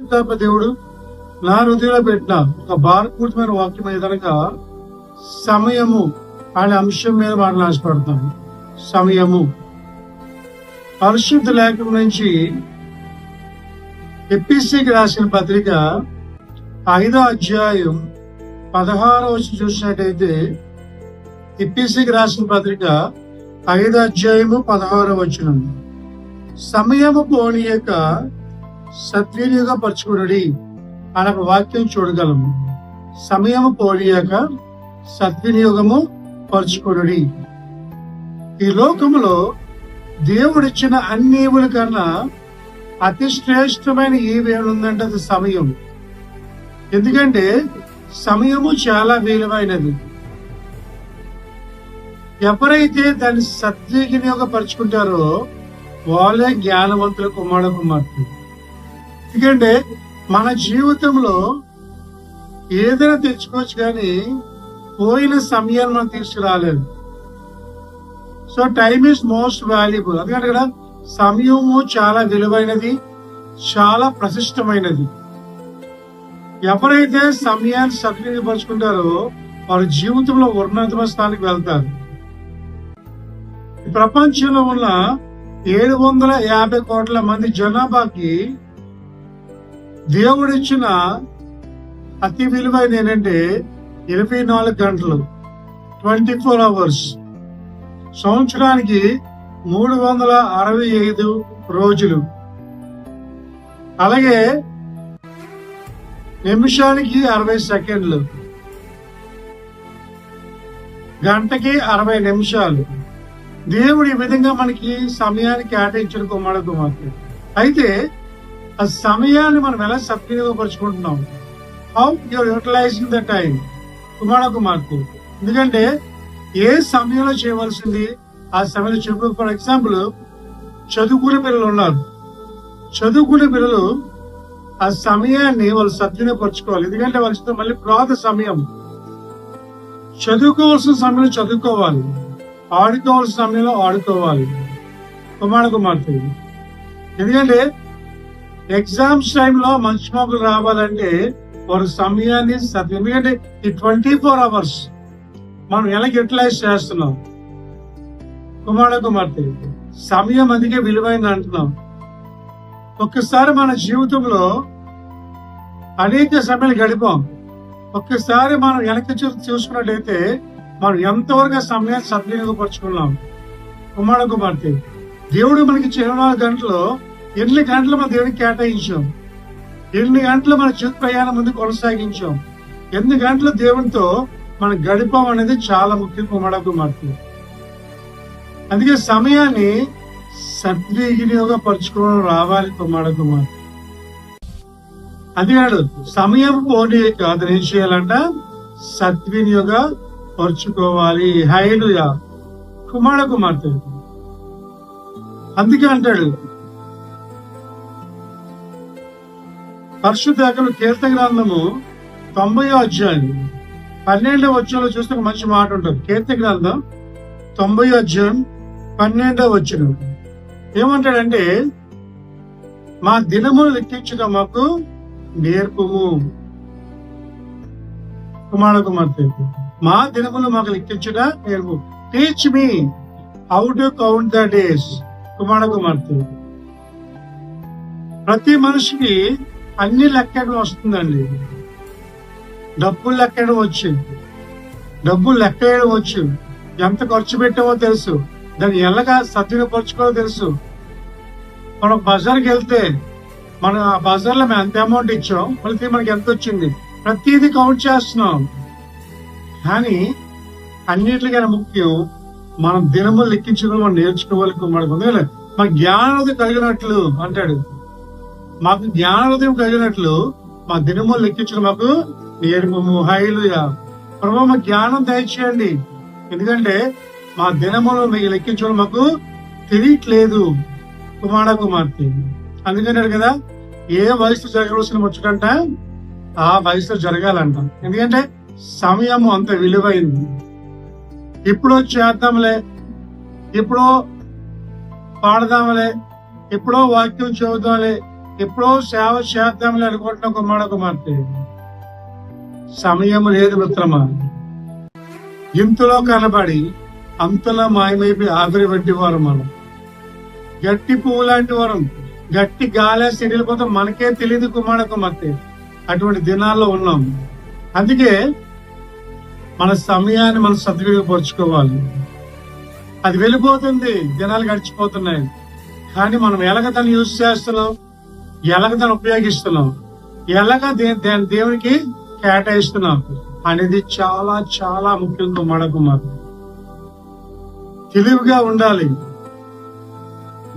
పరిశుద్ధాత్మ దేవుడు నా హృదయంలో పెట్టిన ఒక భారపూర్తమైన వాక్యం ఏదనగా సమయము అనే అంశం మీద మాట్లాడతాను. సమయము. పరిశుద్ధ లేఖనం నుంచి ఎఫెసీయులకు రాసిన పత్రిక 5వ అధ్యాయం 16వ వచనం చూసినట్టయితే, ఎఫెసీయులకు రాసిన పత్రిక 5వ అధ్యాయము 16వ వచనం, సమయము పోనీయక సద్వినియోగపరచుకునుడి అనే వాక్యం చూడగలము. సమయము పోనీయక సద్వినియోగము పరచుకునుడి. ఈ లోకములో దేవుడిచ్చిన అన్ని ఈవుల కన్నా అతి శ్రేష్టమైన ఈవేళ ఉందంటే అది సమయం. ఎందుకంటే సమయము చాలా విలువైనది. ఎవరైతే దాన్ని సద్వినియోగపరుచుకుంటారో వాళ్ళే జ్ఞానవంతుల కుమార్తె. ఎందుకంటే మన జీవితంలో ఏదైనా తెచ్చుకోవచ్చు కానీ పోయిన సమయాన్ని మనం తీసుకురాలేదు. So time is most valuable. అందుకంటే కదా సమయము చాలా విలువైనది, చాలా ప్రశస్తమైనది. ఎవరైతే సమయాన్ని సద్వినియోగపరుచుకుంటారో వారి జీవితంలో ఉన్నతమైన స్థానానికి వెళ్తారు. ప్రపంచంలో ఉన్న 750 కోట్ల మంది జనాభాకి దేవుడిచ్చిన అతి విలువైన ఏంటంటే 24 గంటలు, 24 అవర్స్. సంవత్సరానికి 365 రోజులు. అలాగే నిమిషానికి 60 సెకండ్లు, గంటకి 60 నిమిషాలు. దేవుడు ఈ విధంగా మనకి సమయాన్ని కేటాయించిన కుమార్తె. అయితే ఆ సమయాన్ని మనం ఎలా సద్వినియోగపరుచుకుంటున్నాం? How you are utilising the time కుమార్తె. ఎందుకంటే ఏ సమయంలో చేయవలసింది ఆ సమయంలో చెప్పు. ఫర్ ఎగ్జాంపుల్, చదువుకునే పిల్లలు ఉన్నారు. చదువుకునే పిల్లలు ఆ సమయాన్ని వాళ్ళు సద్వినియోగపరచుకోవాలి. ఎందుకంటే వాళ్ళ మళ్ళీ ప్రాత సమయం. చదువుకోవాల్సిన సమయంలో చదువుకోవాలి, ఆడుకోవాల్సిన సమయంలో ఆడుకోవాలి కుమార్తె. ఎందుకంటే ఎగ్జామ్స్ టైంలో మంచి మార్కులు రావాలంటే వారి సమయాన్ని ఎందుకంటే ఈ 24 అవర్స్ మనం ఎలా యూటిలైజ్ చేస్తున్నాం కుమార్తె. సమయం అందుకే విలువైంది అంటున్నాం. ఒక్కసారి మన జీవితంలో అనేక సమయాలు గడిపాం. ఒక్కసారి మనం వెనక్కి చూసుకున్నట్టయితే మనం ఎంతవరకు సమయాన్ని సద్వినియోగపరుచుకున్నాం కుమార్తె. దేవుడు మనకి 24 గంటలు ఎన్ని గంటలు మన దేవుడికి కేటాయించాం, ఎన్ని గంటలు మన జీవిత ప్రయాణం ముందు కొనసాగించాం, ఎన్ని గంటలు దేవునితో మనం గడిపాం అనేది చాలా ముఖ్యం కుమార్తె. అందుకే సమయాన్ని సద్వినియోగపరచుకోవడం రావాలి కుమార్తె. అందుకన్నాడు సమయం పోనీ కాదు, ఏం చేయాలంట? సద్వినియోగ పరుచుకోవాలి. హల్లెలూయా కుమార్తె. అందుకే అంటాడు పరిశుద్ధ కీర్తన గ్రంథము 90వ అధ్యాయం 12వ వచనంలో చూస్తే ఒక మంచి మాట ఉంటుంది. కీర్తన గ్రంథం 90వ అధ్యాయం 12వ వచనం ఏమంటాడంటే, మా దినములు లెక్కించుట మాకు నేర్పుము కుమార్తె. మా దినములు మాకు లెక్కించుట నేర్పు. Teach me how to count the days కుమార్తె. ప్రతి మనిషికి అన్ని లెక్కడం వస్తుందండి. డబ్బులు లెక్కడం వచ్చు, డబ్బులు లెక్కడం వచ్చు, ఎంత ఖర్చు పెట్టామో తెలుసు, దాన్ని ఎలాగా సద్వినియోగపరచుకోవాలో తెలుసు. మనం బజార్కి వెళ్తే మనం ఆ బజార్లో మేము ఎంత అమౌంట్ ఇచ్చాం, మళ్ళీ మనకి ఎంత వచ్చింది, ప్రతిదీ కౌంట్ చేస్తున్నాం. కానీ అన్నిటికైనా ముఖ్యం మనం దినములు లెక్కించడం మనం నేర్చుకోవాలి కుమార్తె. మా జ్ఞానోదయం కలిగినట్లు అంటాడు. మాకు జ్ఞానోదయం కలిగినట్లు మా దినములు లెక్కించడం మాకు నేర్పము. హల్లెలూయా ప్రభువా, మా జ్ఞానం దయచేయండి. ఎందుకంటే మా దినములు మీకు లెక్కించడం మాకు తెలియట్లేదు కుమార్తె. అందుకన్నాడు కదా, ఏ వయసులో జరగవలసిన ముచ్చటంట ఆ వయసులో జరగాలంట. ఎందుకంటే సమయము అంత విలువైంది. ఎప్పుడో చేద్దాంలే, ఎప్పుడో పాడదాంలే, ఎప్పుడో వాక్యం చదువుదాంలే, ఎప్పుడో సేవ చేద్దామని అనుకుంటున్న కుమార్తె సమయం లేదు మిత్రమా. ఇంతలో కనబడి అంతలో మాయమైపోయి ఆవిరి వంటి వారు మనం. గట్టి పువ్వు లాంటి వారం, గట్టి గాలి సిరిగిపోతే మనకే తెలియదు కుమార్తె. అటువంటి దినాల్లో ఉన్నాం. అందుకే మన సమయాన్ని మనం సద్వినియోగపరుచుకోవాలి. అది వెళ్ళిపోతుంది, దినాలు గడిచిపోతున్నాయి. కానీ మనం ఎలాగ దాన్ని యూజ్ చేస్తున్నాం, ఎలాగ దాన్ని ఉపయోగిస్తున్నాం, ఎలాగ దేవునికి కేటాయిస్తున్నాం అనేది చాలా చాలా ముఖ్యం కుమార్తె. తెలివిగా ఉండాలి.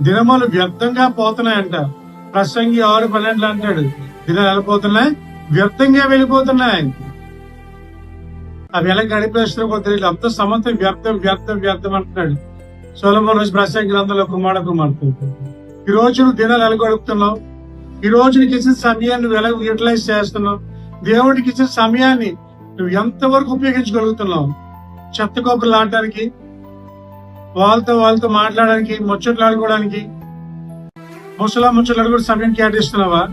దినములు వ్యర్థంగా పోతున్నాయంట. ప్రసంగి 6:12 అంటాడు, దినాలు వెళ్ళిపోతున్నాయి, వ్యర్థంగా వెళ్ళిపోతున్నాయి. అవి ఎలా గడిపేస్తున్నారో తెలియదు. అంత సమస్తం వ్యర్థం వ్యర్థం వ్యర్థం అంటున్నాడు సొలొమోను రోజు ప్రసంగి గ్రంథంలో కుమార్తె. ఈ రోజు నువ్వు దినాలు ఎలా గడుపుతున్నావు? ఈ రోజు నీకు ఇచ్చిన సమయాన్ని నువ్వు ఎలా యూటిలైజ్ చేస్తున్నావు? దేవుడికి ఇచ్చిన సమయాన్ని నువ్వు ఎంతవరకు ఉపయోగించగలుగుతున్నావు? చెత్త కొబ్బరి ఆడటానికి, వాళ్ళతో మాట్లాడడానికి, ముచ్చట్లు ఆడుకోవడానికి, ముచ్చట్లు కూడా సమయం కేటాయిస్తున్నావా?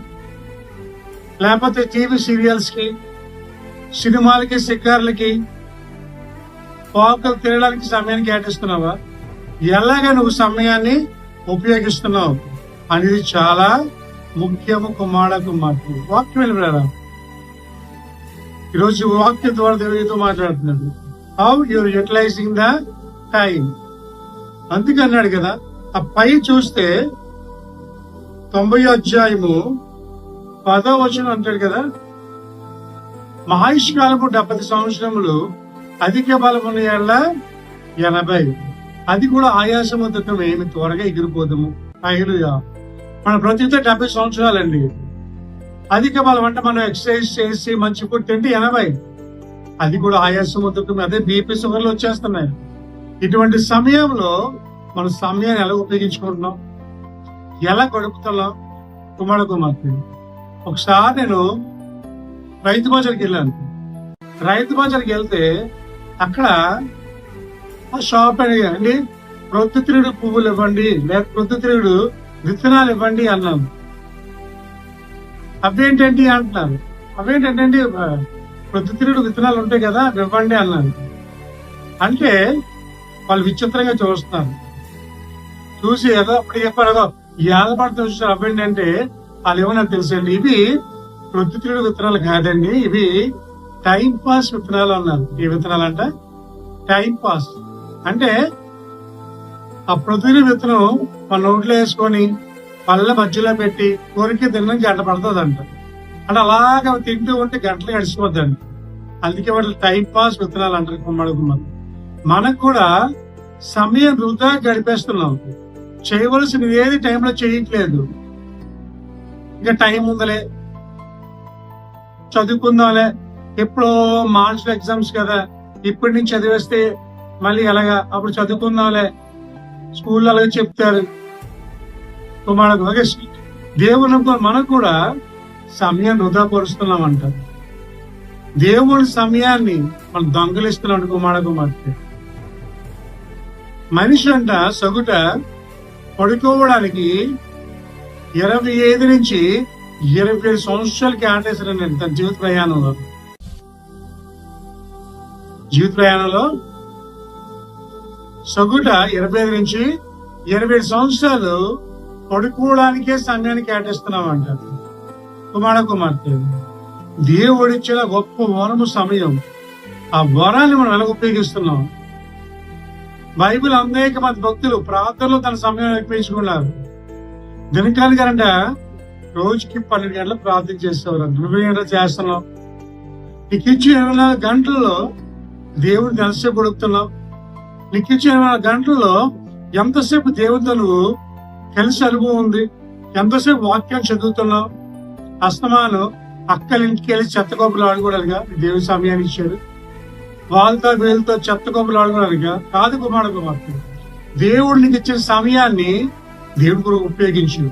లేకపోతే టీవీ సీరియల్స్ కి, సినిమాలకి, షికార్లకి, పాకలు తినడానికి సమయాన్ని కేటాయిస్తున్నావా? ఎలాగా నువ్వు సమయాన్ని ఉపయోగిస్తున్నావు అనేది చాలా ముఖ్యము కుమార్తె. వాక్యం వెళ్ళిపోయారా? ఈరోజు వాక్యం ద్వారా దేవుడితో మాట్లాడుతున్నాడు. How you're utilising the time. అందుకే అన్నాడు కదా. ఆ పై చూస్తే 90వ అధ్యాయము 10వ వచనం అంటాడు కదా, మహాయుష్కాలము 70 సంవత్సరములు, అధిక బలమున్న ఏళ్ల 80. అది కూడా ఆయాసము దుఃఖం ఏమి త్వరగా ఎగిరిపోదాము. హల్లెలూయా. మన బ్రతికితే 70 సంవత్సరాలండి. అధిక బలం అంటే మనం ఎక్సర్సైజ్ చేసి మంచి ఫుడ్ తింటే 80. అది కూడా ఆయాసము దుఃఖం, అదే బీపీ షుగర్లు వచ్చేస్తున్నాయి. ఇటువంటి సమయంలో మన సమయాన్ని ఎలా ఉపయోగించుకుంటున్నాం, ఎలా గడుపుతున్నాం కుమార్తె. ఒకసారి నేను రైతు బజార్కి వెళ్ళాను. రైతు బజార్కి వెళ్తే అక్కడ ఆ షాప్ అండి, ప్రొద్దుతిరుగుడు పువ్వులు ఇవ్వండి, లేక ప్రొద్దుతిరుగుడు విత్తనాలు ఇవ్వండి అన్నాను. అవేంటండి అంటున్నారు. అవేంటంటే ప్రొద్దుతిరుగుడు విత్తనాలు ఉంటాయి కదా, అవి ఇవ్వండి అన్నాను. అంటే వాళ్ళు విచిత్రంగా చూస్తున్నారు. చూసి ఏదో అప్పుడు చెప్పారు, ఏదో ఏళ్ళపడితే చూసారు. అవ్వండి అంటే వాళ్ళు ఏమన్నా తెలుసండి, ఇవి ప్రొద్దుతిరుగుడు విత్తనాలు కాదండి, ఇవి టైం పాస్ విత్తనాలు అన్నారు. ఏ విత్తనాలు అంట? Time pass. అంటే ఆ ప్రొద్దుతిరుగుడు విత్తనం మన నోట్లో వేసుకొని పళ్ళ మధ్యలో పెట్టి కోరిక తినడానికి గంట పడుతుందంట. అంటే అలాగా తింటూ ఉంటే గంటలు గడిచిపోద్దండి. అందుకే వాటి టైం పాస్ విత్తనాలు అంటారు కుమార్తె. మనకు కూడా సమయం వృధా గడిపేస్తున్నాం. చేయవలసినది ఏది టైంలో చేయట్లేదు. ఇంకా టైం ఉందలే, చదువుకుందాంలే, ఎప్పుడో మార్చ్ ఎగ్జామ్స్ కదా, ఇప్పటి నుంచి చదివేస్తే మళ్ళీ ఎలాగా, అప్పుడు చదువుకుందాంలే, స్కూల్లో అలాగే చెప్తారు కుమార్తె. దేవుని మనకు కూడా సమయం వృధా పరుస్తున్నామంట. దేవుని సమయాన్ని మనం దొంగలిస్తున్నాం కుమార్తె. మనిషి అంట సగుట పడుకోవడానికి 25 నుంచి 27 సంవత్సరాలకి ఆటేశారండి తన జీవిత ప్రయాణంలో సగుట 25 నుంచి 27 సంవత్సరాలు పడుకోవడానికే సమయాన్ని కేటాయిస్తున్నామంట కుమార్తె. దేవుడిచ్చిన గొప్ప వరము సమయం. ఆ వరాన్ని మనం ఎలా ఉపయోగిస్తున్నాం? బైబిల్ అనేక మంది భక్తులు ప్రార్థనలో తన సమయం ఉపయోగించుకున్నారు. దినకాలి గారంట రోజుకి 12 గంటలు ప్రార్థన చేసేవారంట. 20 గంటలు చేస్తున్నావు. నీకు ఇచ్చిన 24 గంటల్లో దేవుడిని ఎంతసేపు గడుపుతున్నావు? నీకు ఇచ్చిన 24 గంటల్లో ఎంతసేపు దేవుడితో నువ్వు కలిసి అనుభవం ఉంది? ఎంతసేపు వాక్యం చదువుతున్నావు? అస్తమాను అక్కల ఇంటికి వెళ్ళి చెత్త కొబ్బలు ఆడుకోవడానికి దేవుడి సమయాన్ని ఇచ్చాడు. వాళ్ళతో వీళ్ళతో చెత్త కొబ్బలు ఆడుకోవడానికి కాదు కుమార్తె. దేవుడు నీకు ఇచ్చిన సమయాన్ని దేవుడి కొరకు ఉపయోగించు,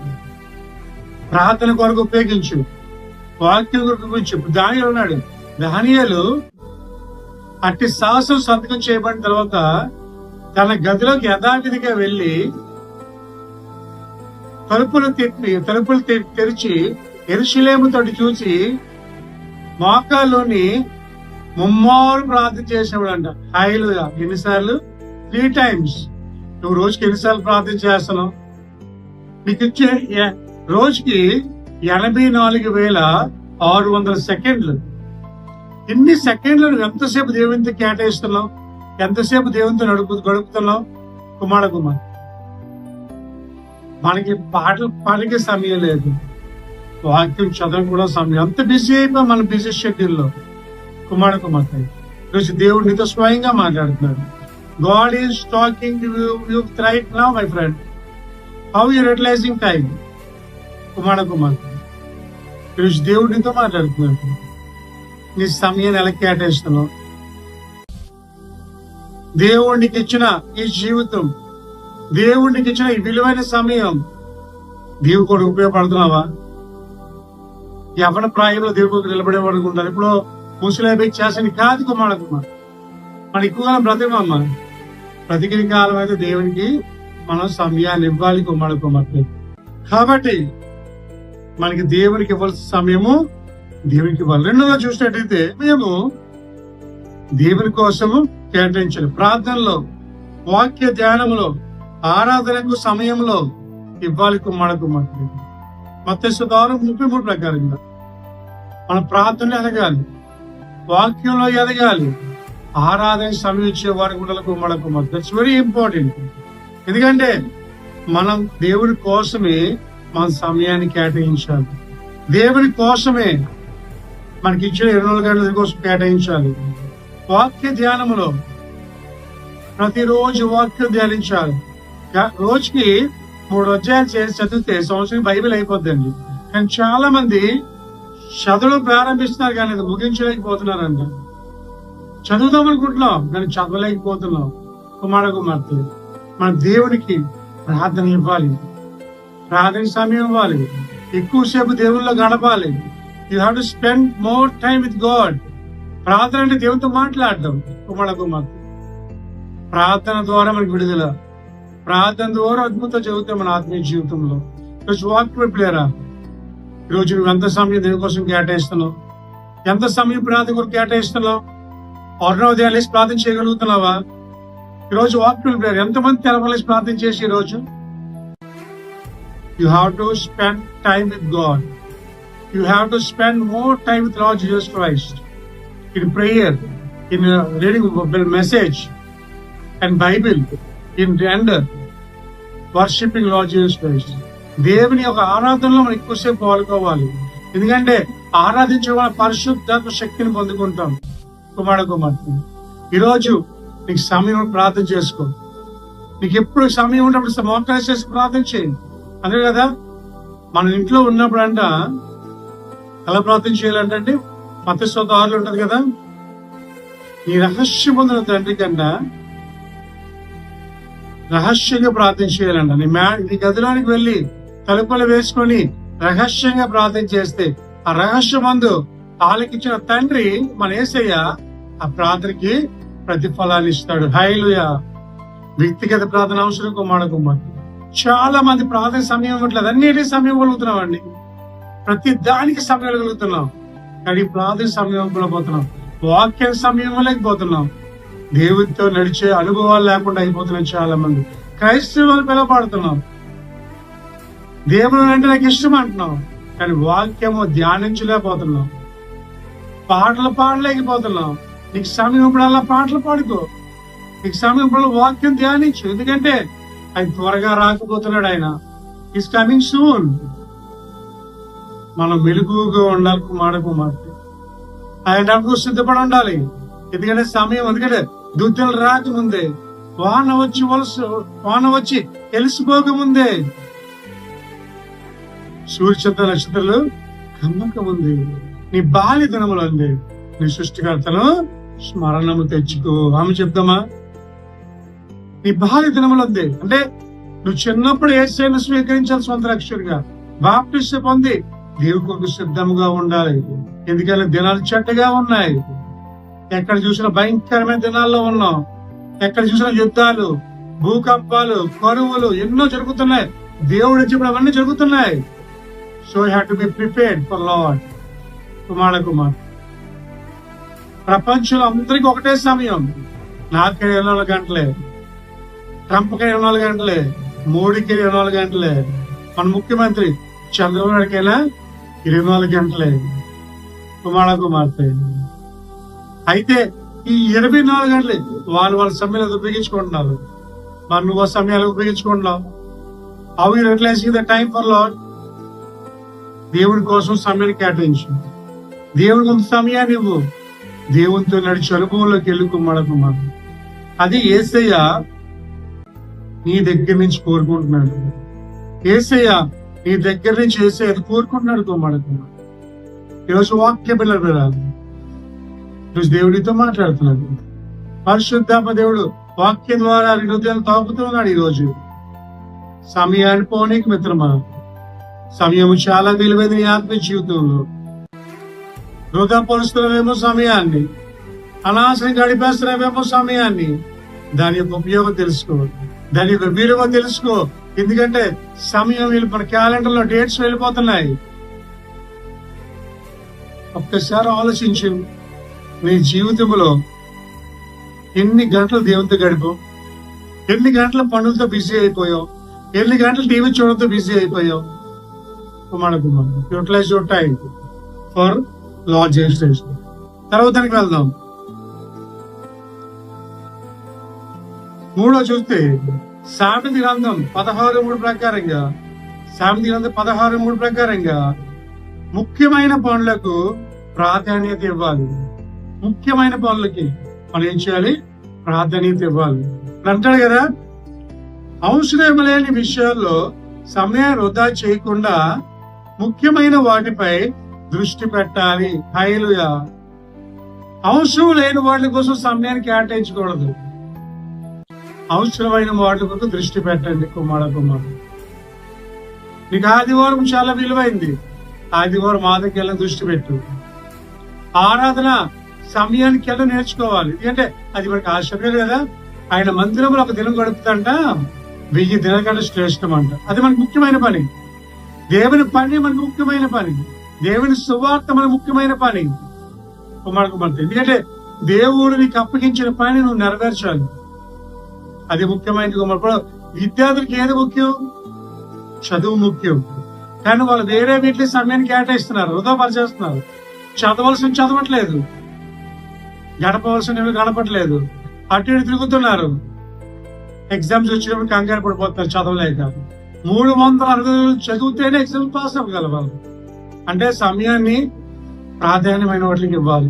ప్రార్థన కొరకు ఉపయోగించు, వాక్యం కొరకు ఉపయోగించు. దానియేలు ఉన్నాడు. దానియేలు అట్టి శాసనం సంతకం చేయబడిన తర్వాత తన గదిలోకి యథావిధిగా వెళ్లి తలుపులు తెరిచి యెరూషలేము తోటి చూసి మోకాల్లోని ముమ్మారు ప్రార్థన చేసేవాడు అంట. హల్లెలూయా. ఎన్నిసార్లు? 3 times. నువ్వు రోజుకి ఎన్నిసార్లు ప్రార్థన చేస్తున్నావు? నీకు ఇచ్చే రోజుకి 84,600 సెకండ్లు. ఇన్ని సెకండ్లు నువ్వు ఎంతసేపు దేవునితో కేటాయిస్తున్నావు? ఎంతసేపు దేవునితో గడుపుతున్నావు? కుమార్ మనకి పాటకి సమయం లేదు, వాక్యం చదవడం కూడా సమయం. అంత బిజీ అయిపోయి మన బిజీ షెడ్యూల్లో కుమార్ ఈరోజు దేవుడు నీతో స్వయంగా మాట్లాడుతున్నాడు. God is talking you right now my friend. How you utilising time? Kumar ఈరోజు దేవుడు నీతో మాట్లాడుతున్నాడు. నీ సమయాన్ని ఎలా కేటాయిస్తున్నావు? దేవుడికి ఇచ్చిన ఈ జీవితం, దేవుడికి ఇచ్చిన ఈ విలువైన సమయం దేవుడు కూడా ఉపయోగపడుతున్నావా? యవ్వన ప్రాయంలో దేవుడికి నిలబడేవాడు ఉంటారు. ఇప్పుడు ముసలి చేసని కాదు కుమార్. మన ఎక్కువగా బ్రతికమ్మ, బ్రతికిన కాలం అయితే దేవునికి మనం సమయాన్ని ఇవ్వాలి కుమార్. కాబట్టి మనకి దేవునికి ఇవ్వాల్సిన సమయము దేవునికి ఇవ్వాలి. రెండోగా చూసినట్టయితే మేము దేవుని కోసము కేటాయించాలి. ప్రార్థనలో, వాక్య ధ్యానంలో, ఆరాధనకు సమయంలో ఇవ్వాలి కుమార్. మత్తయి 6:33 ప్రకారంగా మన ప్రార్థనలో ఎదగాలి, వాక్యంలో ఎదగాలి, ఆరాధన సమయం ఇచ్చే వారికి ఉండాలి కుమార్. That's very important. ఎందుకంటే మనం దేవుని కోసమే మన సమయాన్ని కేటాయించాలి. దేవుని కోసమే మనకి ఇచ్చిన 24 గంటల కోసం కేటాయించాలి. వాక్య ధ్యానములో ప్రతిరోజు వాక్యం ధ్యానించాలి. రోజుకి 3 అధ్యాయాలు చేసి చదివితే సంవత్సరం బైబిల్ అయిపోద్దండి. కానీ చాలా మంది చదవడం ప్రారంభిస్తున్నారు కానీ అది ముగించలేకపోతున్నారంట. చదువుదాం అనుకుంటున్నాం కానీ చదవలేకపోతున్నాం. కుమార్తె మన దేవునికి ప్రార్థన ఇవ్వాలి, ప్రార్థన సమయం ఇవ్వాలి, ఎక్కువసేపు దేవుళ్ళలో గడపాలి. You have to spend more time with God. ప్రార్థన అంటే దేవునితో మాట్లాడటం. కుమార్తె ప్రార్థన ద్వారా మనకు విడుదల, ప్రార్థన ద్వారా అద్భుతం జరుగుతాయి మన ఆత్మీయ జీవితంలో. ఈరోజు వాక్యం ప్లేయరా, ఈరోజు నువ్వు ఎంత సమయం దేని కోసం కేటాయిస్తున్నావు? ఎంత సమయం ప్రార్థన కొరకు కేటాయిస్తున్నావు? అరుణోదయాలు వేసి ప్రార్థన చేయగలుగుతున్నావా? ఈరోజు వాక్యం ప్లేయర్ ఎంతమంది తెలవలేసి ప్రార్థన చేసి ఈరోజు you have to spend time with God. You have to spend more time with lord Jesus Christ in prayer, in reading message and Bible, in render worshipping lord Jesus Christ. దేవుని యొక్క ఆరాధనలో మనం ఎక్కువసేపు పాల్గొవాలి. ఎందుకంటే ఆరాధించే వాళ్ళ పరిశుద్ధాత్మ శక్తిని పొందుకుంటాం. కుమార్తె ఈరోజు నీకు సమయం ప్రార్థన చేసుకో. నీకు ఎప్పుడు సమయం ఉన్నప్పుడు మోకాలు చేసి ప్రార్థన చేయి. అంతే కదా, మన ఇంట్లో ఉన్నప్పుడు అంట ఎలా ప్రార్థన చేయాలంటే మత్తయి 6 ఉంటది కదా, నీ రహస్య పొందిన తండ్రి కంట రహస్యంగా ప్రార్థన చేయాలంట. నీ గదిలోనికి వెళ్లి తలుపులు వేసుకొని రహస్యంగా ప్రార్థన చేస్తే ఆ రహస్యమందు ఆలకించిన తండ్రి మన యేసయ్య ఆ ప్రార్థనకి ప్రతిఫలాన్ని ఇస్తాడు. హల్లెలూయా. వ్యక్తిగత ప్రార్థన అవసరం కుమార్. చాలా మంది ప్రార్థన సమయం ఇవ్వట్లేదు. అన్నిటి సమయం కలుగుతున్నామండి, ప్రతి దానికి సమయం కలుగుతున్నాం. కానీ ప్రార్థన సమయం ఇవ్వలేకపోతున్నాం, వాక్య సమయం ఇవ్వలేకపోతున్నాం, దేవుడితో నడిచే అనుభవాలు లేకుండా అయిపోతున్నాం. చాలా మంది క్రైస్తవులు పిలవబడుతున్నాం, దేవుడు అంటే నాకు ఇష్టం అంటున్నాం, కానీ వాక్యము ధ్యానించలేకపోతున్నాం, పాటలు పాడలేకపోతున్నాం. నీకు సమయం ఇప్పుడల్లా పాటలు పాడుకో, నీకు సమయం ఇప్పుడు వాక్యం ధ్యానించు. ఎందుకంటే ఆయన త్వరగా రాకపోతున్నాడు. ఆయన ఈస్ కమింగ్ సూన్. మనం మెలుగుగా ఉండాలి కుమార్తె. ఆయన సిద్ధపడి ఉండాలి. ఎందుకంటే సమయం, ఎందుకంటే దుద్దలు రాకముందే, వాన వచ్చి తెలిసిపోకముందే, సూర్యచంద్ర నక్షత్రాలు కమ్మక ముందే, నీ బాల్య దినములు అంది నీ సృష్టికర్తను స్మరణము తెచ్చుకో. ఆమె చెప్దామా? నీ బాల్య దినములు అంది అంటే నువ్వు చిన్నప్పుడు యేసయ్యను స్వీకరించాలి సొంత రక్షకుడిగా, బాప్టిస్మ పొంది దేవుడికి సిద్ధంగా ఉండాలి. ఎందుకంటే దినాలు చెడ్డగా ఉన్నాయి. ఎక్కడ చూసిన భయంకరమైన దినాల్లో ఉన్నాం. ఎక్కడ చూసిన యుద్ధాలు, భూకంపాలు, కరువులు ఎన్నో జరుగుతున్నాయి. దేవుడు వచ్చినప్పుడు అవన్నీ జరుగుతున్నాయి. So you have to be prepared for lord. Kumar ప్రపంచంలో అందరికీ ఒకటే సమయం. నాకు 24 గంటలే, ట్రంప్కి 24 గంటలే, మోడీకి 24 గంటలే, మన ముఖ్యమంత్రి చంద్రబాబు నాయుడుకైనా 24 గంటలే. కుమార్తె అయితే ఈ 24 గంటలే వాళ్ళ సమయాలు ఉపయోగించుకుంటున్నారు. మరి నువ్వు ఆ సమయాలు ఉపయోగించుకుంటున్నావు. How you utilising the time for Lord? దేవుని కోసం సమయాన్ని కేటాయించు. దేవుని కొంత సమయాన్ని ఇవ్వు. దేవునితో నడిచి అనుభవంలోకి వెళ్ళి కుమార్. అది యేసయ్య నీ దగ్గర నుంచి కోరుకుంటున్నాడు. యేసయ్య నీ దగ్గర నుంచి యేసయ్య కోరుకుంటున్నాడు కుమార్. ఈరోజు వాక్య పిల్లలు ఈరోజు దేవుడితో మాట్లాడుతున్నాడు. పరిశుద్ధాత్మ దేవుడు వాక్యం ద్వారా హృదయాన్ని తాకుతున్నాడు. ఈరోజు సమయాన్ని పోనీకి మిత్రమా, సమయం చాలా విలువైన నీ ఆత్మీయ జీవితంలో. వృధా పరుస్తున్నావేమో సమయాన్ని, అనాశనం గడిపేస్తున్నావేమో సమయాన్ని. దాని యొక్క ఉపయోగం తెలుసుకో, దాని యొక్క విలువ తెలుసుకో. ఎందుకంటే సమయం మన క్యాలెండర్ లో డేట్స్ వెళ్ళిపోతున్నాయి. ఒక్కసారి ఆలోచించు, నీ జీవితంలో ఎన్ని గంటలు దేవునితో గడిపావు, ఎన్ని గంటల పనులతో బిజీ అయిపోయావు, ఎన్ని గంటలు టీవీ చూడడంతో బిజీ అయిపోయావు. Utilise your time for lord Jesus Christ. తర్వాతకి వెళ్దాం. 3 చూస్తే సామెతల గ్రంథం 16:3 ప్రకారంగా, సామెతల గ్రంథం 16:3 ప్రకారంగా ముఖ్యమైన పనులకు ప్రాధాన్యత ఇవ్వాలి. ముఖ్యమైన పనులకి మనం ఏం చేయాలి? ప్రాధాన్యత ఇవ్వాలి అంటాడు కదా. అవసరం లేని విషయాల్లో సమయం వృధా చేయకుండా ముఖ్యమైన వాటిపై దృష్టి పెట్టాలి. హల్లెలూయా. అవసరం లేని వాటి కోసం సమయాన్ని కేటాయించకూడదు. అవసరమైన వాటి కోసం దృష్టి పెట్టండి కుమార్. నీకు ఆదివారం చాలా విలువైంది. ఆదివారం ఆదికెళ్ళ దృష్టి పెట్టు. ఆరాధన సమయానికి వెళ్ళ నేర్చుకోవాలి. ఎందుకంటే అది మనకి ఆశ్చర్యం కదా. ఆయన మందిరంలో ఒక దినం గడుపుతంట 1000 దినాల కంటే శ్రేష్టం అంట. అది మనకు ముఖ్యమైన పని. దేవుని పని మనకు ముఖ్యమైన పని. దేవుని సువార్త మనకు ముఖ్యమైన పని కుమార్. ఎందుకంటే దేవుడు నీకు అప్పగించిన పని నువ్వు నెరవేర్చాలి. అది ముఖ్యమైనది కుమార్. విద్యార్థులకి ఏది ముఖ్యం? చదువు ముఖ్యం. కానీ వాళ్ళు వేరే వీటికి సమయాన్ని కేటాయిస్తున్నారు, వృధా పరిచేస్తున్నారు. చదవలసిన చదవట్లేదు, గడపవలసిన గడపట్లేదు, అటు ఇటు తిరుగుతున్నారు. ఎగ్జామ్స్ వచ్చినప్పుడు కంగారు పడిపోతున్నారు చదవలేక. 360 చదివితేనే ఎగ్జామ్ పాస్ అవ్వగలవాలి. అంటే సమయాన్ని ప్రాధాన్యమైన వాటికి ఇవ్వాలి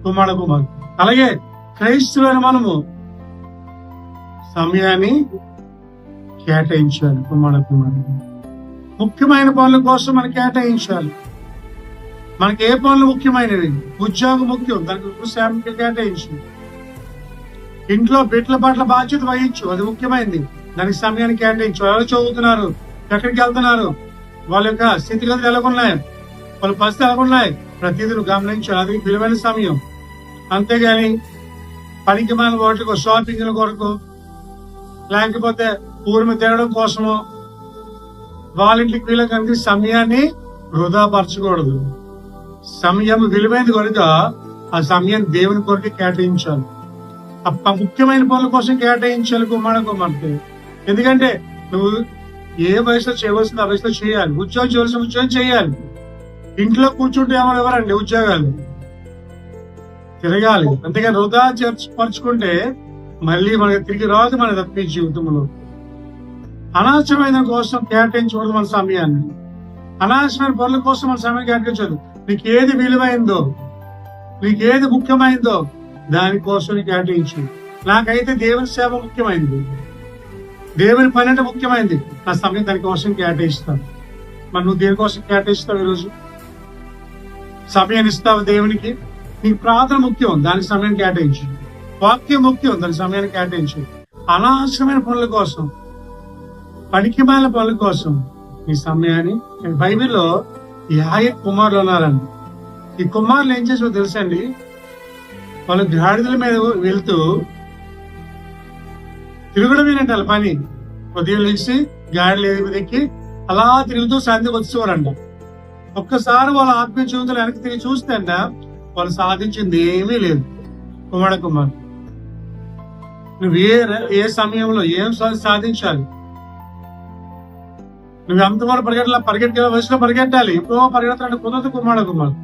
కుమార్. అలాగే క్రైస్తవులైన మనము సమయాన్ని కేటాయించాలి కుమార్. ముఖ్యమైన పనుల కోసం మనం కేటాయించాలి. మనకి ఏ పనులు ముఖ్యమైనవి? ఉద్యోగం ముఖ్యం, దానికి సమయాన్ని కేటాయించు. ఇంట్లో బిడ్డల పట్ల బాధ్యత వహించు, అది ముఖ్యమైనది, దానికి సమయాన్ని కేటాయించు. ఎవరు చదువుతున్నారు, ఎక్కడికి వెళ్తున్నారు, వాళ్ళ యొక్క స్థితిగతులు ఎలాగున్నాయి, వాళ్ళ పరిస్థితులు ఎలాగున్నాయి, ప్రతిదీ నువ్వు గమనించాలి. అది విలువైన సమయం. అంతేగాని పనికి మన వాటికి షాపింగ్ కొరకు, లేకపోతే ఊరిమి తినడం కోసమో వాళ్ళ ఇంటికి వీళ్ళ కనుక సమయాన్ని వృధా పరచకూడదు. సమయం విలువైనది కనుక ఆ సమయాన్ని దేవుని కొరకు కేటాయించాలి. ముఖ్యమైన పనుల కోసం కేటాయించాలి కుమార్తె. ఎందుకంటే నువ్వు ఏ వయసులో చేయవలసింది ఆ వయసులో చేయాలి. ఉద్యోగం చేయవలసిన ఉద్యోగం చేయాలి. ఇంట్లో కూర్చుంటే ఎవరండి ఉద్యోగాలు తిరగాలి. అంతేగాని వృధా పరుచుకుంటే మళ్ళీ మనకి తిరిగి రాదు మన తప్పి జీవితంలో. అనవసరమైన కోసం కేటాయించకూడదు మన సమయాన్ని. అనవసరమైన పనుల కోసం మన సమయం కేటాయించదు. నీకు ఏది విలువైందో, నీకు ఏది ముఖ్యమైందో దానికోసం నీకు కేటాయించు. నాకైతే దేవుని సేవ ముఖ్యమైంది, దేవుని పని అంటే ముఖ్యమైంది, నా సమయం దానికోసం కేటాయిస్తాను. మరి నువ్వు దేనికోసం కేటాయిస్తావు? ఈరోజు సమయాన్ని ఇస్తావు దేవునికి. నీకు ప్రార్థన ముఖ్యం, దానికి సమయం కేటాయించు. వాక్యం ముఖ్యం, దానికి సమయాన్ని కేటాయించు. అనవసరమైన పనుల కోసం, పనికిమాలిన పనుల కోసం ఈ సమయాన్ని. బైబిల్లో 50 కుమారులు ఉన్నారండి. ఈ కుమారులు ఏం చేసారో తెలుసండి? వాళ్ళు గాడిదల మీద వెళ్తూ తిరగడం ఏంటంటే వాళ్ళ పని. ఉదయం లేచి గాడిలో ఎక్కి అలా తిరుగుతూ శాంతికి వచ్చేవారంట. ఒక్కసారి వాళ్ళ ఆత్మీయ జీవితంలో వెనక్కి తిరిగి చూస్తే అంట వాళ్ళు సాధించింది ఏమీ లేదు. కుమార్ నువ్వు ఏ సమయంలో ఏం సాధించాలి? నువ్వు ఎంతవరకు పరిగెట్టాలి వయసులో పరిగెట్టాలి. ఎప్పుడో పరిగెత్తాలంటే కుదరదు కుమార్.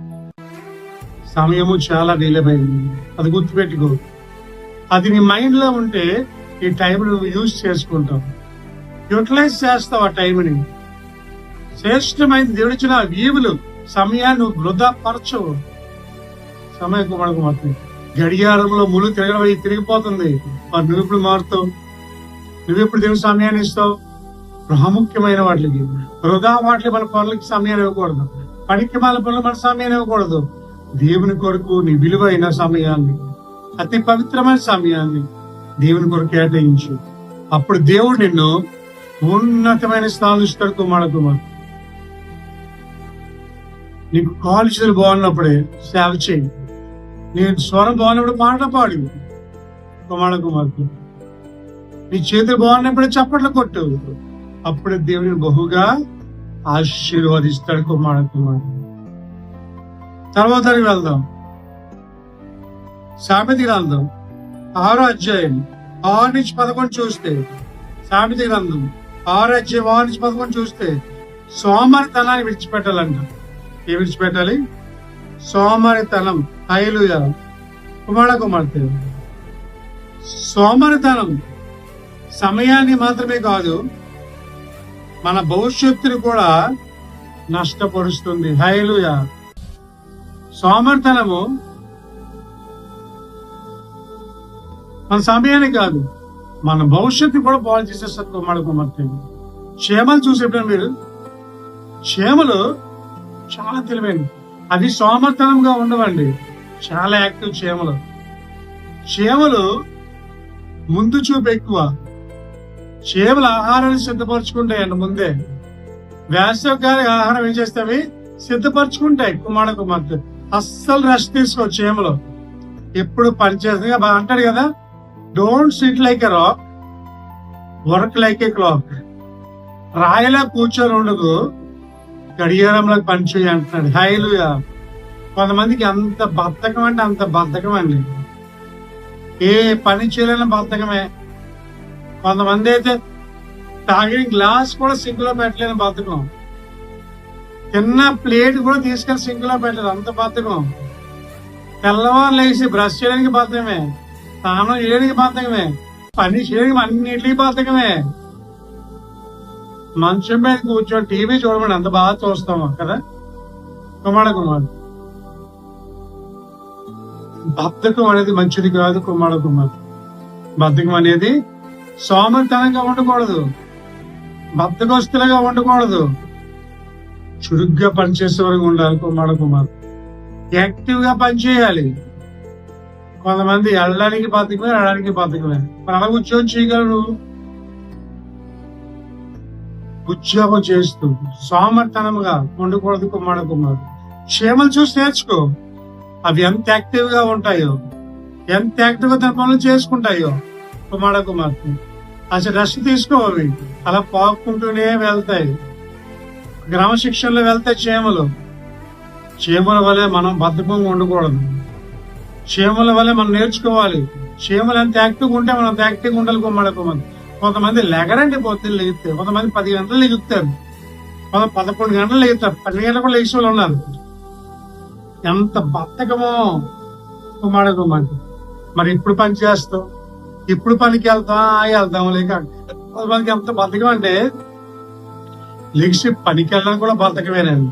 సమయము చాలా డిలే అయింది, అది గుర్తుపెట్టుకో. అది నీ మైండ్ లో ఉంటే ఈ టైం నువ్వు యూజ్ చేసుకుంటావు, యూటిలైజ్ చేస్తావు ఆ టైంని. శ్రేష్టమైన దేవుడిచ్చిన వీవులు సమయాన్ని నువ్వు వృధా పరచవు. సమయ కుమార్ గడియారంలో ముళ్ళు తిరిగిపోతుంది. మరి నువ్వు ఇప్పుడు మారుతావు, నువ్వెప్పుడు దేవుడి సమయాన్ని ఇస్తావు? ప్రాముఖ్యమైన వాటికి, వృధా వాటికి మన పనులకి సమయాన్ని ఇవ్వకూడదు, పనికి మన పనులు మన సమయాన్ని ఇవ్వకూడదు. దేవుని కొరకు నీ విలువైన సమయాన్ని, అతి పవిత్రమైన సమయాన్ని దేవుని కొరకు కేటాయించు. అప్పుడు దేవుడు నిన్ను ఉన్నతమైన స్థానం ఇస్తాడు కుమార్. నీకు కాలు చేతులు బాగున్నప్పుడే సేవ చేయి, నీ స్వరం బాగున్నప్పుడు పాట పాడు కుమార్. నీ చేతులు బాగున్నప్పుడే చప్పట్లు కొట్టు, అప్పుడే దేవుడిని బహుగా ఆశీర్వదిస్తాడు కుమార్. తర్వాత వెళ్దాం, సామెత గ్రంథం 6వ అధ్యాయం 6-11 చూస్తే, సామెత గ్రంథం 6వ అధ్యాయం 6-11 చూస్తే సోమరితనాన్ని విడిచిపెట్టాలంట. ఏ విడిచిపెట్టాలి? సోమరితనం. హల్లెలూయా కుమార్తె. సోమరితనం సమయాన్ని మాత్రమే కాదు, మన భవిష్యత్తుని కూడా నష్టపరుస్తుంది. హల్లెలూయా. సోమరితనము మన సమయాన్ని కాదు, మన భవిష్యత్తు కూడా పాడు చేసేస్తారు కుమార్తె. క్షేమలు చూసేప్పుడు మీరు, క్షేమలు చాలా తెలివైన, అది సోమరితనంగా ఉండవండి, చాలా యాక్టివ్ క్షేమలు. క్షేమలు ముందు చూపు ఎక్కువ. క్షేమలు ఆహారాన్ని సిద్ధపరచుకుంటాయండి ముందే. వేసవకాల ఆహారం ఏం చేస్తావి? సిద్ధపరచుకుంటాయి కుమార్తె. అస్సలు రెస్ట్ తీసుకో. క్షేమలు ఎప్పుడు పనిచేస్తుంది అంటాడు కదా, don't SIT like a rock, work like a clock. రాయిలా కూర్చొని ఉండదు, గడియారంలో పనిచేయి అంటున్నాడు. హల్లెలూయా. కొంతమందికి అంత బద్ధకం అంటే అంత బద్ధకం అండి, ఏ పని చేయలేని బద్ధకమే. కొంతమంది అయితే తాగిన గ్లాస్ కూడా సింక్ లో పెట్టలేని బద్ధకం, తిన్న ప్లేట్ కూడా తీసుకెళ్లి సింక్ లో పెట్టలేదు, అంత బద్ధకం. తెల్లవారు లేచి బ్రష్ చేయడానికి బద్ధకమే, స్నానం చేయడానికి బద్ధకమే, పని చేయడానికి అన్నిటికీ బద్ధకమే. మంచం మీద కూర్చొని టీవీ చూడమని అంత బాగా చూస్తాము కదా కుమార్. బద్ధకం అనేది మంచిది కాదు కుమార్. బద్ధకం అనేది సోమరితనంగా ఉండకూడదు, బద్ధకస్తులుగా ఉండకూడదు, చురుగ్గా పనిచేసే వరకు ఉండాలి కుమార్. యాక్టివ్ గా పనిచేయాలి. కొంతమంది వెళ్ళడానికి బద్ధకమే, వెళ్ళడానికి బద్ధకమే. మరి అలా ఉద్యోగం చేయగలరు? ఉద్యోగం చేస్తూ సోమరితనంగా ఉండకూడదు కుమార్. క్షేమలు చూసి నేర్చుకో, అవి ఎంత యాక్టివ్ గా ఉంటాయో, ఎంత యాక్టివ్ గా తన పనులు చేసుకుంటాయో కుమార్. అసలు రెస్ట్ తీసుకో, అవి అలా పాకుంటూనే వెళ్తాయి. క్రమశిక్షణలో వెళ్తాయి క్షేమలు. క్షేమల వల్లే మనం బద్ధకంగా ఉండకూడదు, క్షేమల వల్లే మనం నేర్చుకోవాలి. క్షేమలు ఎంత యాక్టివ్గా ఉంటే మనం అంత యాక్టివ్గా ఉండాలి కుమార్. కొంతమంది లెగరండి పొద్దున్న లెగుతారు, కొంతమంది 10 గంటలు లెగుతారు, 11 గంటలు లెగుతారు, 12 గంటలు కూడా లేచి వాళ్ళు ఉన్నారు. ఎంత బద్ధకమో కుమార్. మరి ఇప్పుడు పని చేస్తాం, ఇప్పుడు పనికి వెళ్తాం లేక కొంతమందికి ఎంత బద్ధకం అంటే లెగిసి పనికి వెళ్ళడానికి కూడా బద్ధకమేనండి.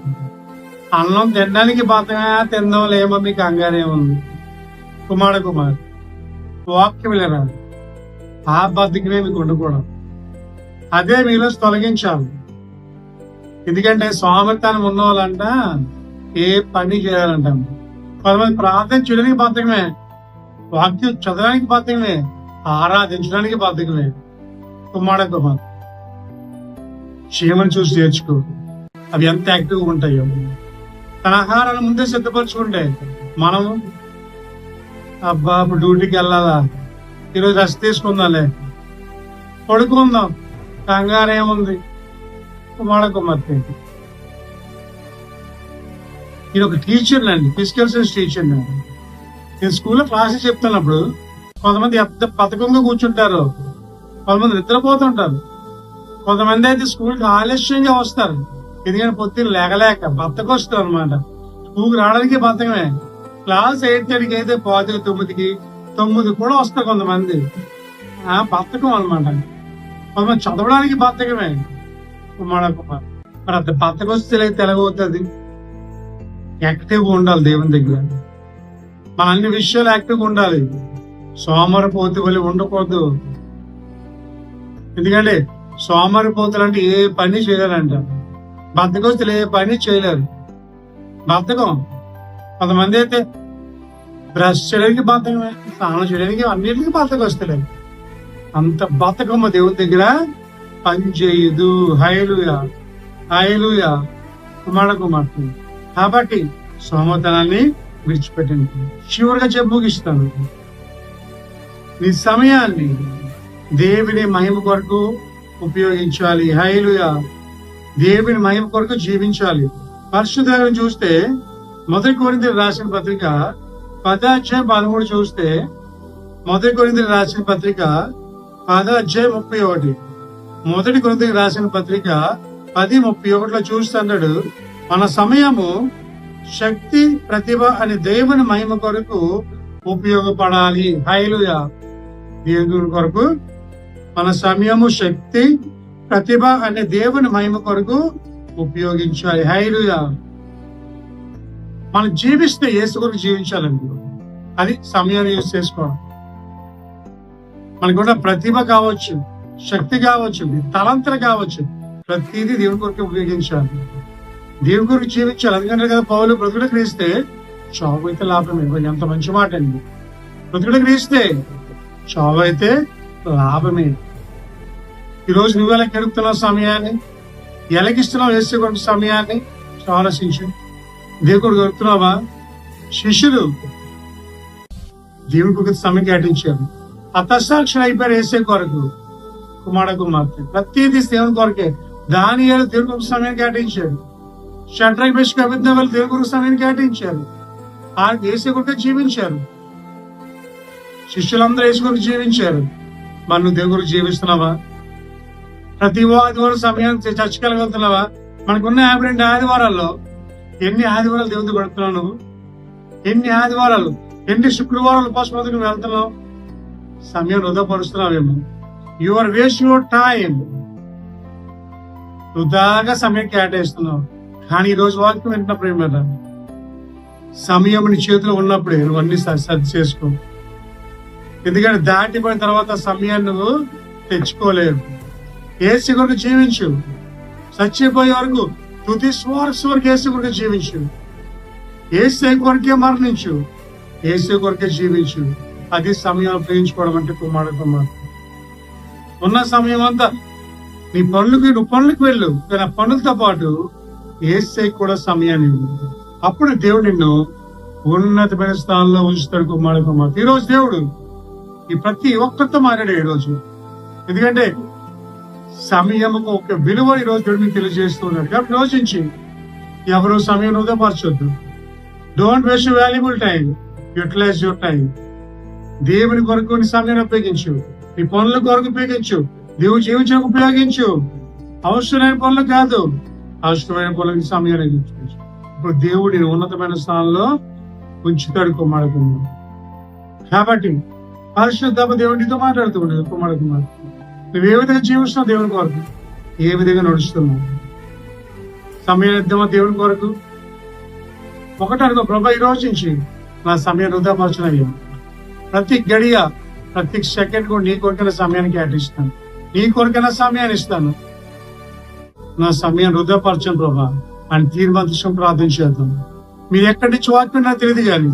అన్నం తినడానికి బద్ధకమే, తిందాం లేమో మీకు కంగారేముంది కుమార్. వాక్యం వెళ్ళరా, ఆ బద్ధకమే మీకు ఉండకూడదు, అదే మీలో తొలగించాలి. ఎందుకంటే సోమరితనం ఉన్న వాళ్ళంట ఏ పని చేయాలంట. కొంతమంది ప్రార్థన చేయడానికి బద్ధకమే, వాక్యం చదవడానికి బద్ధకమే, ఆరాధించడానికి బద్ధకమే కుమార్. క్షేమం చూసి నేర్చుకో, అవి ఎంత యాక్టివ్గా ఉంటాయో. తన ఆహారాన్ని ముందే సిద్ధపరచుకుంటే మనము అబ్బా ఇప్పుడు డ్యూటీకి వెళ్ళాలా, ఈరోజు రెస్ట్ తీసుకుందాంలే, పడుకుందాం, కంగారేముంది, కుమార కుమార్తె. నేను ఒక టీచర్ అండి, ఫిజికల్ సైన్స్ టీచర్ అండి. నేను స్కూల్లో క్లాసెస్ చెప్తున్నప్పుడు కొంతమంది ఎంత పథకంగా కూర్చుంటారు, కొంతమంది నిద్రపోతుంటారు, కొంతమంది అయితే స్కూల్కి ఆలస్యంగా వస్తారు. ఎందుకంటే పొద్దున్న లేకలేక బద్దకు వస్తారు అనమాట. స్కూల్కి రావడానికి బద్దకమే. క్లాస్ 8:30కి అయితే 8:45కి 9 కూడా వస్తారు కొంతమంది. బద్దకం అనమాట. కొంతమంది చదవడానికి బద్దకమే. కుమార కుమార్ మరి అంత బద్దకు వస్తే తెలగవుతుంది. యాక్టివ్గా ఉండాలి దేవుని దగ్గర. మన అన్ని విషయాలు యాక్టివ్గా ఉండాలి. సోమరిపోతు వల్ల ఉండకూడదు. ఎందుకంటే సోమరిపోతులు అంటే ఏ పని చేయలేరంట. బద్దకొస్తులు ఏ పని చేయలేరు. బద్దకం. కొంతమంది అయితే బ్రష్ చేయడానికి బద్దకమే, స్నానం చేయడానికి అన్నిటికీ బద్దకొస్తలేదు. అంత బద్దకమ్మ దేవుని దగ్గర పని చేయదు. హల్లెలూయా, హల్లెలూయా. కుమార కుమార్తె. కాబట్టి సోమతనాన్ని విడిచిపెట్టండి. చివరిగా ముగిస్తాను. నీ సమయాన్ని దేవుని మహిమ కొరకు ఉపయోగించాలి. హల్లెలూయా. దేవుని మహిమ కొరకు జీవించాలి. పరిశుద్ధంగా చూస్తే 1 కొరింథీయులకు రాసిన పత్రిక 10:13 చూస్తే 1 కొరింథీయులకు రాసిన పత్రిక 10:31 1 కొరింథీయులకు రాసిన పత్రిక 10:31 చూస్తున్నాడు. మన సమయము శక్తి ప్రతిభ అని దేవుని మహిమ కొరకు ఉపయోగపడాలి. హల్లెలూయా. దేవుని కొరకు మన సమయము శక్తి ప్రతిభ అనే దేవుని మహిమ కొరకు ఉపయోగించాలి. హల్లెలూయా. మనం జీవిస్తే యేసు కొరకు జీవించాలండి. అది సమయాన్ని యూజ్ చేసుకోవడం. మనకున్న ప్రతిభ కావచ్చు, శక్తి కావచ్చు, తలంతర కావచ్చు, ప్రతిదీ దేవుని కొరకు ఉపయోగించాలి. దేవుని కొరకు జీవించాలి. అందుకంటే కదా పౌలు బ్రతుకుడు క్రీస్తే చావు అయితే లాభమే. ఎంత మంచి మాట అండి. బ్రతుకుడు క్రీస్తే చావు అయితే లాభమే. ఈరోజు నువ్వు ఎలా గడుపుతున్నావు సమయాన్ని, ఎలాగిస్తున్నావు యేసు కొరకు సమయాన్ని ఆలోచించు. దేవుడు గడుపుతున్నావా? శిష్యులు దేవుడి కొరకు సమయం కేటాయించారు. హతసాక్షులు అయిపోయారు యేసు కొరకు. కుమార కుమార్తె ప్రతిదీ దేవుని కొరకే. దానియేలు దేవుడి కొరకు సమయం కేటాయించారు. షడ్రక్ మెషక్ అబేద్నెగోలు దేవుడి కొరకు సమయం కేటాయించారు. ఆ యేసు కొరకు జీవించారు. శిష్యులందరూ యేసు కొరకు జీవించారు. మరి నువ్వు దేవుడి కొరకు జీవిస్తున్నావా? ప్రతి ఆదివారం సమయాన్ని చర్చకెళ్ళగలుగుతున్నావా? మనకున్న 52 ఆదివారాల్లో ఎన్ని ఆదివారాలు దేవుడితో గడుపుతున్నావు నువ్వు? ఎన్ని ఆదివారాలు, ఎన్ని శుక్రవారాలు ఉపవాసం నువ్వు వెళ్తున్నావు? సమయం వృధాపరుస్తున్నావేమో. Your waste your time. వృధాగా సమయం కేటాయిస్తున్నావు. కానీ ఈ రోజు వాక్యం వింటున్న ప్రేమ సమయం నీ చేతిలో ఉన్నప్పుడే నువ్వు అన్ని సర్ది చేసుకో. ఎందుకంటే దాటిపోయిన తర్వాత సమయాన్ని నువ్వు తెచ్చుకోలేవు. యేసు కొరకు జీవించు. చచ్చిపోయే వరకు తుది శ్వాస వరకు యేసు కొరకు జీవించు. యేసు కొరకే మరణించు. యేసు కొరకే జీవించు. అది సమయం ఉపయోగించుకోవడం అంటే కుమార కుమార్తె. ఉన్న సమయం అంతా నీ నువ్వు పనులకు వెళ్ళు. కానీ ఆ పనులతో పాటు యేసు కూడా సమయాన్ని ఇవ్వు. అప్పుడు దేవుడు నిన్ను ఉన్నతమైన స్థానంలో ఉంచుతాడు. కుమార కుమార్తె. ఈ రోజు దేవుడు ఈ ప్రతి ఒక్కరితో మాట్లాడాడు ఈ రోజు. ఎందుకంటే సమయముకు ఒక విలువ ఈ రోజు దేవుడు మీకు తెలియజేస్తున్నాడు. కాబట్టి యోచించి ఎవరు సమయం వృధాపరచొద్దు. Don't waste valuable time. Utilise your time. దేవుని కొరకు నీ సమయాన్ని ఉపయోగించు. నీ పనుల కొరకు ఉపయోగించు. దేవుడు జీవించడానికి ఉపయోగించు. అవసరమైన పనులు కాదు, అవసరమైన పనులకి సమయాన్ని ఉపయోగించు. ఇప్పుడు దేవుడి ఉన్నతమైన స్థానంలో ఉంచుతాడు కుమార కుమార్. కాబట్టి పరిశుద్ధ దేవుడితో మాట్లాడుతున్నాడు. కుమార కుమార్, నువ్వు ఏ విధంగా జీవిస్తున్నావు దేవుని కొరకు? ఏ విధంగా నడుస్తున్నావు? సమయం దేవుని కొరకు ఒకటి అనుకో, ప్రభా ఈ రోజు నుంచి నా సమయం వృధాపరచనయ్యా. ప్రతి గడియ, ప్రతి సెకండ్ కూడా నీ కొరకైనా సమయాన్ని కేటాయిస్తాను. నీ కొరకైనా సమయాన్ని ఇస్తాను. నా సమయం వృధాపరచను ప్రభా అని తీర్మానం ప్రార్థన చేద్దాం. మీరు ఎక్కడి నుంచి వాక్యం నాకు తెలియదు, కానీ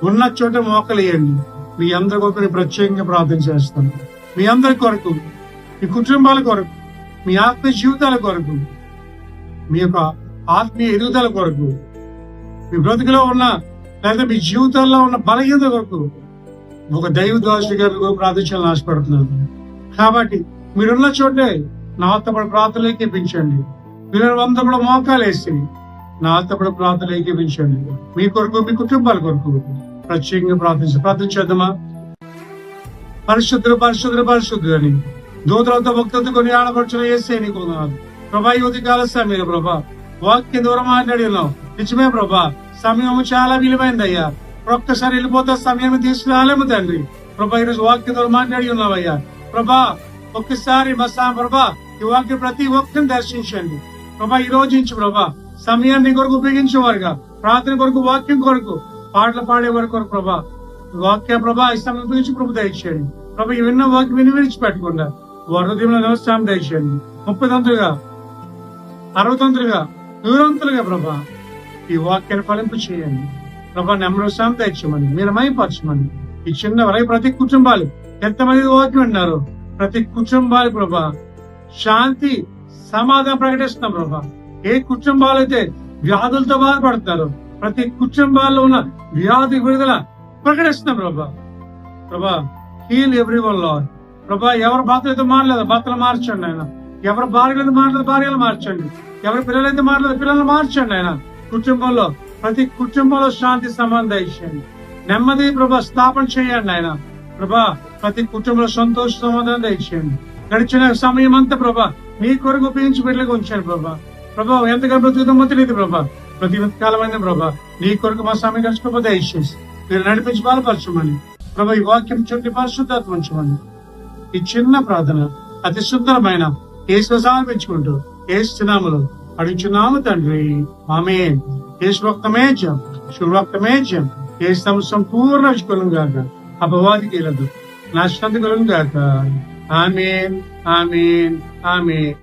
ఉన్న చోట మోకలేయండి. మీ అందరి కొరకు నేను ప్రత్యేకంగా ప్రార్థన చేస్తాను. మీ అందరి కొరకు, మీ కుటుంబాల కొరకు, మీ ఆత్మీయ జీవితాల కొరకు, మీ యొక్క ఆత్మీయ ఎదుగుదల కొరకు, మీ బ్రతుకులో ఉన్న లేదా మీ జీవితాల్లో ఉన్న బలహీనత కొరకు ఒక దైవ దోషి గారు ప్రార్థించాలని ఆశపడుతున్నాను. కాబట్టి మీరున్న చోటే నాతో పాటు ప్రార్థనలు ఏకీపించండి. వీళ్ళంతా కూడా మోకాలు వేసి నాతో పాటు ప్రార్థనలు ఏకీపించండి. మీ కొరకు, మీ కుటుంబాల కొరకు ప్రత్యేకంగా ప్రార్థించేద్దామా? పరిశుద్ధులు పరిశుద్ధులు పరిశుద్ధులు అని దూతలతో భక్తులతో కొన్ని ఆడపడుచులు వేసే నీకు వందనాలు ప్రభా. యువతి కాల సమయం ప్రభా, వాక్యం దూరం మాట్లాడి ఉన్నావు. నిజమే ప్రభా, సమయం చాలా విలువైంది అయ్యా. ఒక్కసారి వెళ్ళిపోతే సమయం తీసుకురాలేము తండ్రి ప్రభా. ఈరోజు వాక్యం దూరం మాట్లాడి ఉన్నావయ్యా ప్రభా. ఒక్కసారి ప్రభా ఈ వాక్యం ప్రతి ఒక్కరిని దర్శించండి ప్రభా. ఈ రోజు నుంచి ప్రభా సమయాన్ని కొరకు ఉపయోగించేవారుగా, ప్రార్థన కొరకు, వాక్యం కొరకు, పాటలు పాడేవారి కొరకు ప్రభా, వాక్య ప్రభా ఈ సమయం గురించి ప్రభు దయచేయండి ప్రభా. ఈ విన్న వాక్యం విడిచిపెట్టకుండా వారి హృదయంలో నమస్కారం దయచేయండి. 30 తంతులుగా, 60 తంతులుగా, 100 తంతులుగా ప్రభా ఈ వాక్యాన్ని ఫలింపు చేయండి ప్రభా. నెమ్మది దయచేయమని, మీరు మైపరచమని ఈ చిన్న వరకు ప్రతి కుటుంబాలు ఎంతమంది వాక్యం విన్నారు, ప్రతి కుటుంబాలు ప్రభా శాంతి సమాధానం ప్రకటిస్తున్నాం ప్రభా. ఏ కుటుంబాలు అయితే వ్యాధులతో బాధపడతారో ప్రతి కుటుంబాల్లో ఉన్న వ్యాధి విడుదల ప్రకటిస్తున్నాం ప్రభా. ప్రభా హీల్ ఎవ్రీవన్ లార్డ్ ప్రభా. ఎవరు భర్తలైతే మారలేదు భర్తలు మార్చండి ఆయన. ఎవరు భార్యలైతే మారలేదు భార్యలు మార్చండి. ఎవరి పిల్లలైతే మారలేదు పిల్లలు మార్చండి ఆయన. కుటుంబంలో ప్రతి కుటుంబంలో శాంతి సమాధానం ఇచ్చేయండి. నెమ్మది ప్రభా స్థాపన చేయండి ఆయన ప్రభా. ప్రతి కుటుంబంలో సంతోష సమాధానం ఇచ్చేయండి. గడిచిన సమయం అంతా ప్రభా నీ కొరకు ఉపయోగించి బిడ్డలుగా ఉంచాను ప్రభా. ప్రభా ఎంతగా బ్రతుకుతామో తెలియదు ప్రభా. ప్రతి కాలమైన ప్రభా నీ కొరకు మా సమయం కలిసి ప్రభా దయచేసి మీరు నడిపించి బలపరచమని ప్రభా. ఈ వాక్యం చుట్టి పరిశుద్ధాత్మ ఉంచమని ఈ చిన్న ప్రార్థన అతి సుందరమైన యేసు సమర్పించుకుంటూ యేసు నామములో అడుగుచున్నాము తండ్రి, ఆమేన్. యేసు రక్తమే జయం, శివ రక్తమే జయం. యేసు సంపూర్ణ విషయం గాక, అపవాదికి లేదు నాశనం కలుగు గాక. ఆమేన్, ఆమేన్, ఆమేన్.